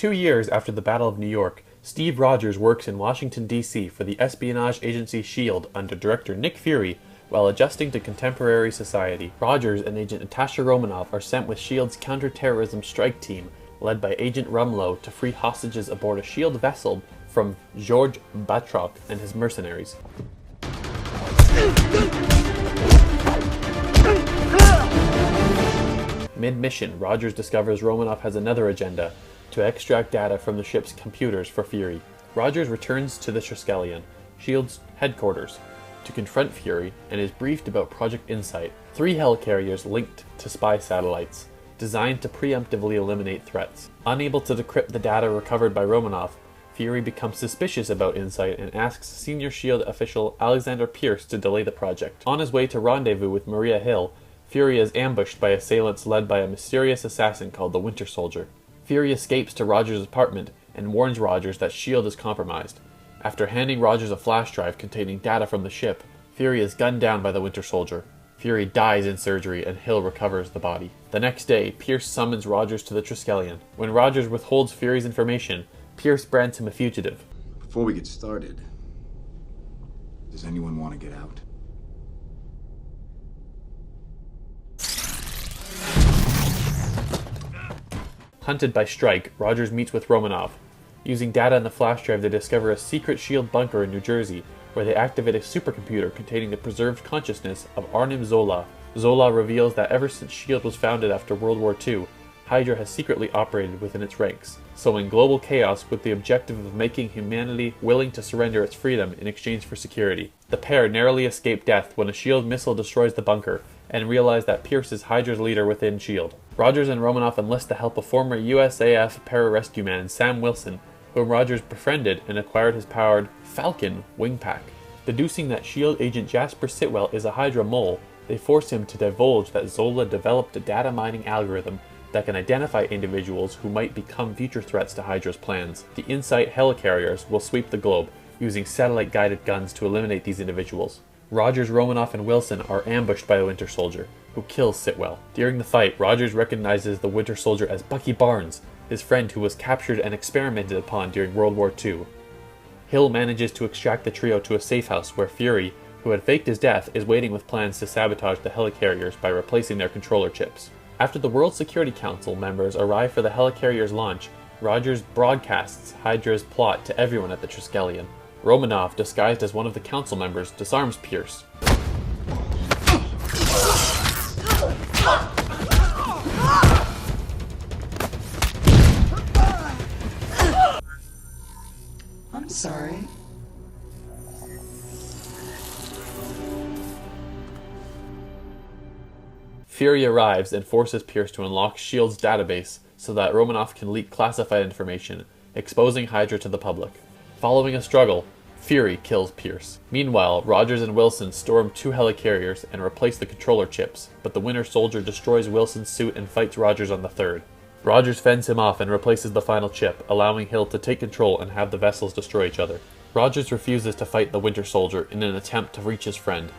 2 years after the Battle of New York, Steve Rogers works in Washington, D.C. for the espionage agency S.H.I.E.L.D. under director Nick Fury while adjusting to contemporary society. Rogers and Agent Natasha Romanoff are sent with S.H.I.E.L.D.'s counterterrorism strike team, led by Agent Rumlow, to free hostages aboard a S.H.I.E.L.D. vessel from George Batroc and his mercenaries. Mid-mission, Rogers discovers Romanoff has another agenda, to extract data from the ship's computers for Fury. Rogers returns to the Triskelion, S.H.I.E.L.D.'s headquarters, to confront Fury and is briefed about Project Insight, 3 helicarriers linked to spy satellites, designed to preemptively eliminate threats. Unable to decrypt the data recovered by Romanoff, Fury becomes suspicious about Insight and asks senior S.H.I.E.L.D. official Alexander Pierce to delay the project. On his way to rendezvous with Maria Hill, Fury is ambushed by assailants led by a mysterious assassin called the Winter Soldier. Fury escapes to Rogers' apartment and warns Rogers that S.H.I.E.L.D. is compromised. After handing Rogers a flash drive containing data from the ship, Fury is gunned down by the Winter Soldier. Fury dies in surgery and Hill recovers the body. The next day, Pierce summons Rogers to the Triskelion. When Rogers withholds Fury's information, Pierce brands him a fugitive. Before we get started, does anyone want to get out? Hunted by Strike, Rogers meets with Romanoff. Using data in the flash drive, they discover a secret S.H.I.E.L.D. bunker in New Jersey, where they activate a supercomputer containing the preserved consciousness of Arnim Zola. Zola reveals that ever since S.H.I.E.L.D. was founded after World War II, Hydra has secretly operated within its ranks, sowing global chaos with the objective of making humanity willing to surrender its freedom in exchange for security. The pair narrowly escape death when a S.H.I.E.L.D. missile destroys the bunker, and realize that Pierce is Hydra's leader within S.H.I.E.L.D. Rogers and Romanoff enlist the help of former USAF pararescue man Sam Wilson, whom Rogers befriended and acquired his powered Falcon wing pack. Deducing that S.H.I.E.L.D. agent Jasper Sitwell is a Hydra mole, they force him to divulge that Zola developed a data mining algorithm that can identify individuals who might become future threats to Hydra's plans. The Insight helicarriers will sweep the globe, using satellite-guided guns to eliminate these individuals. Rogers, Romanoff, and Wilson are ambushed by the Winter Soldier, who kills Sitwell. During the fight, Rogers recognizes the Winter Soldier as Bucky Barnes, his friend who was captured and experimented upon during World War II. Hill manages to extract the trio to a safe house where Fury, who had faked his death, is waiting with plans to sabotage the helicarriers by replacing their controller chips. After the World Security Council members arrive for the helicarrier's launch, Rogers broadcasts Hydra's plot to everyone at the Triskelion. Romanoff, disguised as one of the council members, disarms Pierce. I'm sorry. Fury arrives and forces Pierce to unlock S.H.I.E.L.D.'s database so that Romanoff can leak classified information, exposing Hydra to the public. Following a struggle, Fury kills Pierce. Meanwhile, Rogers and Wilson storm 2 helicarriers and replace the controller chips, but the Winter Soldier destroys Wilson's suit and fights Rogers on the third. Rogers fends him off and replaces the final chip, allowing Hill to take control and have the vessels destroy each other. Rogers refuses to fight the Winter Soldier in an attempt to reach his friend.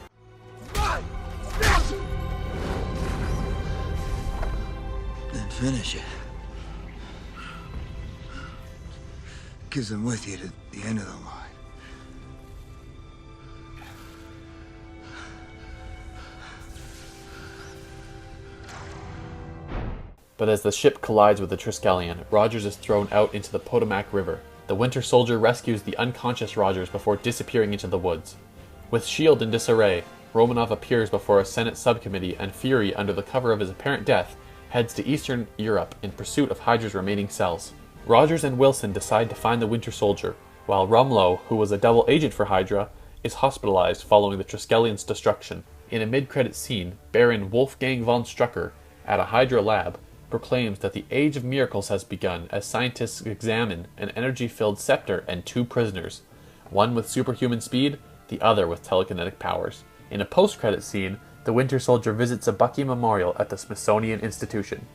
Then finish it. 'Cause I'm with you to the end of the line. But as the ship collides with the Triskelion, Rogers is thrown out into the Potomac River. The Winter Soldier rescues the unconscious Rogers before disappearing into the woods. With S.H.I.E.L.D. in disarray, Romanoff appears before a Senate subcommittee, and Fury, under the cover of his apparent death, heads to Eastern Europe in pursuit of Hydra's remaining cells. Rogers and Wilson decide to find the Winter Soldier, while Rumlow, who was a double agent for Hydra, is hospitalized following the Triskelion's destruction. In a mid-credit scene, Baron Wolfgang von Strucker, at a Hydra lab, proclaims that the Age of Miracles has begun as scientists examine an energy-filled scepter and 2 prisoners, one with superhuman speed, the other with telekinetic powers. In a post-credit scene, the Winter Soldier visits a Bucky memorial at the Smithsonian Institution.